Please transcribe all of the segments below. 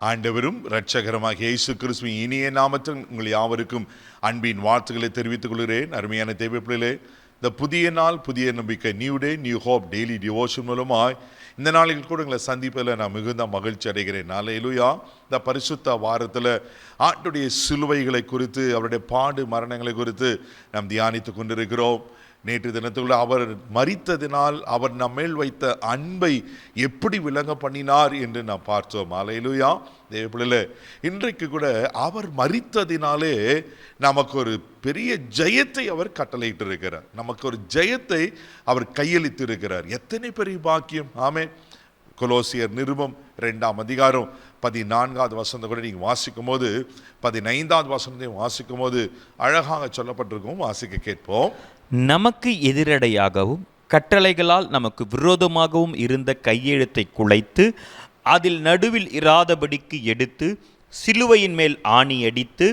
ஆண்டவரும் இரட்சகருமாகிய இயேசு கிறிஸ்துவின் இனிய நாமத்தில் உங்கள் யாவருக்கும் அன்பின் வாழ்த்துக்களை தெரிவித்துக் கொள்கிறேன். அருமையான தேவ பிள்ளைகளே, இந்த புதிய நாள் புதிய நம்பிக்கை, new day new hope daily devotion மூலமாய் இந்த நாளில் கூட உங்களை சந்திப்பதில் நான் மிகுந்த மகிழ்ச்சி அடைகிறேன். அல்லேலூயா. இந்த பரிசுத்த வாரத்தில் ஆண்டுடைய சிலுவைகளை குறித்து, அவருடைய பாடு மரணங்களை குறித்து நாம் தியானித்து கொண்டிருக்கிறோம். நேற்று தினத்துக்குள்ள அவர் மரித்ததினால் அவர் நம்மேல் வைத்த அன்பை எப்படி விளங்க பண்ணினார் என்று நாம் பார்த்தோம். அல்லேலூயா. தேவப்பிள்ளைகளே, இன்றைக்கு கூட அவர் மரித்ததினாலே நமக்கு ஒரு பெரிய ஜெயத்தை அவர் கட்டளையிட்டு இருக்கிறார். நமக்கு ஒரு ஜெயத்தை அவர் கையளித்து இருக்கிறார். எத்தனை பெரிய பாக்கியம்! ஆமென். கொலோசியர் நிருபம் 2ஆம் அதிகாரம் 14வது வசனத்தை கூட நீங்கள் வாசிக்கும் போது 15வது வசனத்தையும் வாசிக்கும் போது அழகாக சொல்லப்பட்டிருக்கும். வாசிக்க கேட்போம். நமக்கு எதிரடையாகவும் கட்டளைகளால் நமக்கு விரோதமாகவும் இருந்த கையெழுத்தை குலைத்து அதில் நடுவில் இராதபடிக்கு எடுத்து சிலுவையின் மேல் ஆணி அடித்து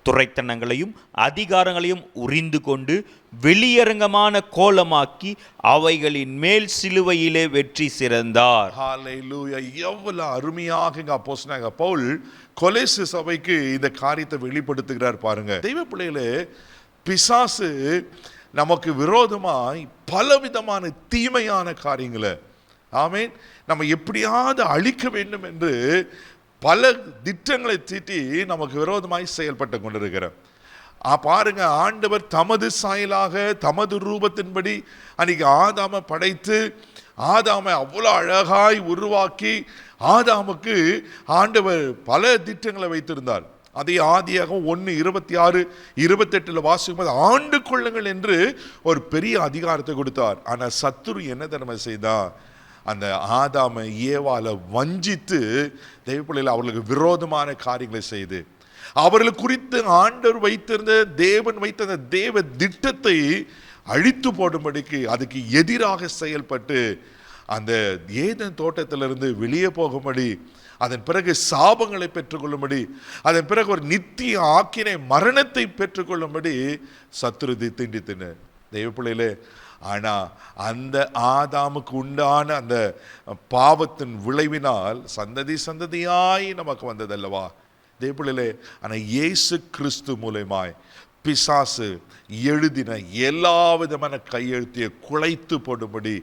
துரைத்தனங்களையும் அதிகாரங்களையும் உரிந்து கொண்டு வெளியரங்கமான கோலமாக்கி அவைகளின் மேல் சிலுவையிலே வெற்றி சிறந்தார். ஹல்லேலூயா. எவ்வளவு அருமையாக அப்போஸ்தலனாகிய பவுல் கொலோசு சபைக்கு இந்த காரியத்தை வெளிப்படுத்துகிறார் பாருங்க. தெய்வ பிள்ளைகளே, பிசாசு நமக்கு விரோதமாய் பலவிதமான தீமையான காரியங்களை ஆமென் நம்ம எப்படியாவது அழிக்க வேண்டும் என்று பல திட்டங்களை தீட்டி நமக்கு விரோதமாய் செயல்பட்டு கொண்டிருக்கிறார். பாருங்க, ஆண்டவர் தமது சாயலாக தமது ரூபத்தின்படி அன்னைக்கு ஆதாமை படைத்து ஆதாமை அவ்வளோ அழகாய் உருவாக்கி ஆதாமுக்கு ஆண்டவர் பல திட்டங்களை வைத்திருந்தார். அதை ஆதியாக 1:26-28 வாசிக்கும்போது ஆண்டு கொள்ளுங்கள் என்று ஒரு பெரிய அதிகாரத்தை கொடுத்தார். ஆனால் சத்துரு என்ன தன்மை செய்தார்? அந்த ஆதாமை ஏவாளை வஞ்சித்து தெய்வப்பிள்ளையில் அவர்களுக்கு விரோதமான காரியங்களை செய்து அவர்களுக்கு குறித்து ஆண்டவர் வைத்திருந்த தேவன் வைத்த அந்த தேவ திட்டத்தை அழித்து போடும்படிக்கு அதுக்கு எதிராக செயல்பட்டு அந்த ஏதேன் தோட்டத்திலிருந்து வெளியே போகும்படி, அதன் பிறகு சாபங்களை பெற்றுக்கொள்ளும்படி, அதன் பிறகு ஒரு நித்திய ஆக்கினை மரணத்தை பெற்றுக்கொள்ளும்படி சத்துரு திண்டித்தின தெய்வப்பிள்ளையிலே. ஆனால் அந்த ஆதாமுக்கு உண்டான அந்த பாவத்தின் விளைவினால் சந்ததி சந்ததியாய் நமக்கு வந்ததல்லவா தெய்வப்பிள்ளையிலே. ஆனால் இயேசு கிறிஸ்து மூலமாய் பிசாசு எழுதின எல்லா விதமான கையெழுத்தையை குலைத்து போடும்படி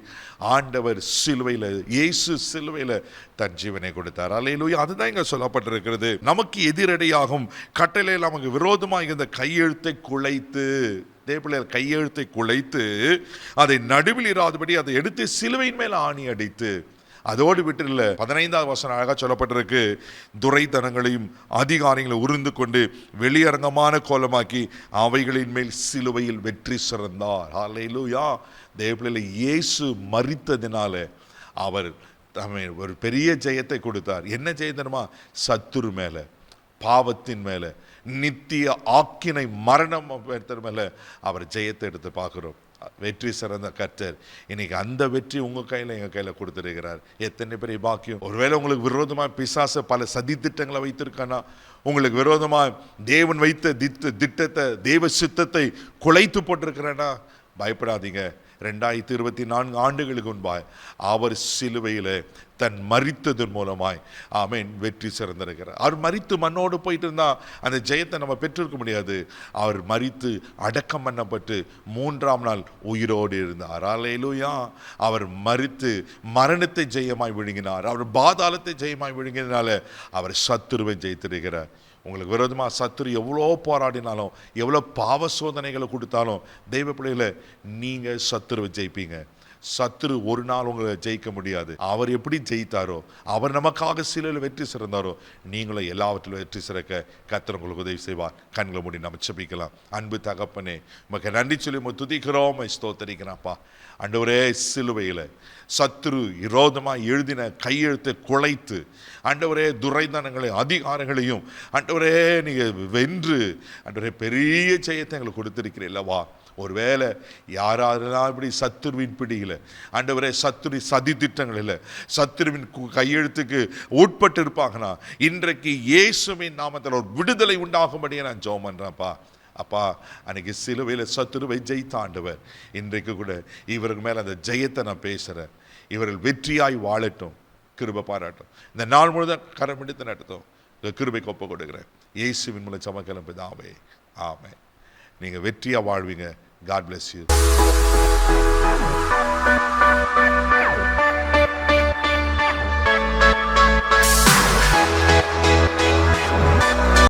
ஆண்டவர் சிலுவையில், இயேசு சிலுவையில் தன் ஜீவனை கொடுத்தார். அல்லேலூயா. அதுதான் இங்கே சொல்லப்பட்டிருக்கிறது. நமக்கு எதிரடையாகும் கட்டளையில் நமக்கு விரோதமாக இந்த கையெழுத்தை குலைத்து, தேவப்பிள்ளையார் கையெழுத்தை குலைத்து அதை நடுவில் இராதபடி அதை எடுத்து சிலுவையின் மேல் ஆணி அடித்து, அதோடு விட்டுல 15வது வசனம் அழகா சொல்லப்பட்டிருக்கு. துரைத்தனங்களையும் அதிகாரங்களையும் உருந்து கொண்டு வெளியரங்கமான கோலமாக்கி அவைகளின் மேல் சிலுவையில் வெற்றி சிறந்தார். ஹல்லேலூயா. தேவப்பிள்ளையிலே, இயேசு மரித்ததினால அவர் ஒரு பெரிய ஜெயத்தை கொடுத்தார். என்ன ஜெயம் தெரியுமா? சத்துரு மேல, பாவத்தின் மேல, நித்திய ஆக்கினை மரணம் மேல அவர் ஜெயத்தை எடுத்து பார்க்கிறோம். வெற்றி சிறந்த கர்த்தர் இன்னைக்கு அந்த வெற்றி உங்க கையில எங்க கையில கொடுத்திருக்கிறார். எத்தனை பெரிய பாக்கியம்! ஒருவேளை உங்களுக்கு விரோதமா பிசாசு பல சதி திட்டங்களை வைத்திருக்கானா, உங்களுக்கு விரோதமா தேவன் வைத்த திட்டத்தை, தேவ சித்தத்தை குலைத்து போட்டிருக்கிறேன்னா பயப்படாதீங்க. 2024 ஆண்டுகளுக்கு முன்பாய் அவர் சிலுவையில் தன் மரித்ததன் மூலமாய் ஆமென் வெற்றி சிறந்திருக்கிறார். அவர் மரித்து மண்ணோடு போயிட்டு இருந்தா அந்த ஜெயத்தை நம்ம பெற்றிருக்க முடியாது. அவர் மரித்து அடக்கம் பண்ணப்பட்டு 3ஆம் நாள் உயிரோடு இருந்தார். அல்லேலூயா. அவர் மரித்து மரணத்தை ஜெயமாய் விழுங்கினார். அவர் பாதாளத்தை ஜெயமாய் விழுங்கினால அவர் சத்துருவை ஜெயித்திருக்கிறார். உங்களுக்கு விரோதமாக சத்துரு எவ்வளோ போராடினாலும், எவ்வளோ பாவ சோதனைகளை கொடுத்தாலும் தெய்வ பிள்ளைகளை நீங்கள் சத்துருவை ஜெயிப்பீங்க. சத்துரு ஒரு நாள் உங்களை ஜெயிக்க முடியாது. அவர் எப்படி ஜெயித்தாரோ, அவர் நமக்காக சிலையில் வெற்றி சிறந்தாரோ, நீங்களும் எல்லாவற்றிலும் வெற்றி சிறக்க கர்த்தர் உங்களுக்கு உதவி செய்வார். கண்களை மூடி நம்ம ஜெபிக்கலாம். அன்பு தகப்பனே, உமக்கு நன்றி சொல்லி துதிக்கிறோம், ஸ்தோத்தரிக்கிறோம்ப்பா. ஆண்டவரே, சிலுவையில் சத்துரு விரோதமாக எழுதின கையெழுத்தை குலைத்து ஆண்டவரே துரைத்தனங்களையும் அதிகாரங்களையும் ஆண்டவரே நீங்கள் வென்று ஆண்டவரே பெரிய ஜெயத்தை எங்களுக்கு கொடுத்திருக்கிறீல்லவா. ஒருவேளை யாராருலாம் இப்படி சத்துருவின் பிடியில் ஆண்டவரே சத்துரு சதி திட்டங்களில் சத்துருவின் கையெழுத்துக்கு உட்பட்டு இருப்பாங்கன்னா இன்றைக்கு இயேசுவின் நாமத்தில் ஒரு விடுதலை உண்டாகும்படியே நான் ஜெபம் பண்ணுறேன்ப்பா. அப்பா, அன்னைக்கு சிலுவையில் சத்துருவை ஜெயித்த ஆண்டவர் இன்றைக்கு கூட இவருக்கு மேலே அந்த ஜெயத்தை நான் பேசுகிறேன். இவர்கள் வெற்றியாய் வாழட்டும். கிருபை பாராட்டும். இந்த நாள் முழுதும் கரம் பிடித்து நடத்தும். கிருபைக்கு ஒப்பு கொடுக்கிறேன் இயேசுவின் மூலம் சமக்கலம் பிதாவே, ஆமென். நீங்க வெற்றியா வாழ்வீங்க. God bless you.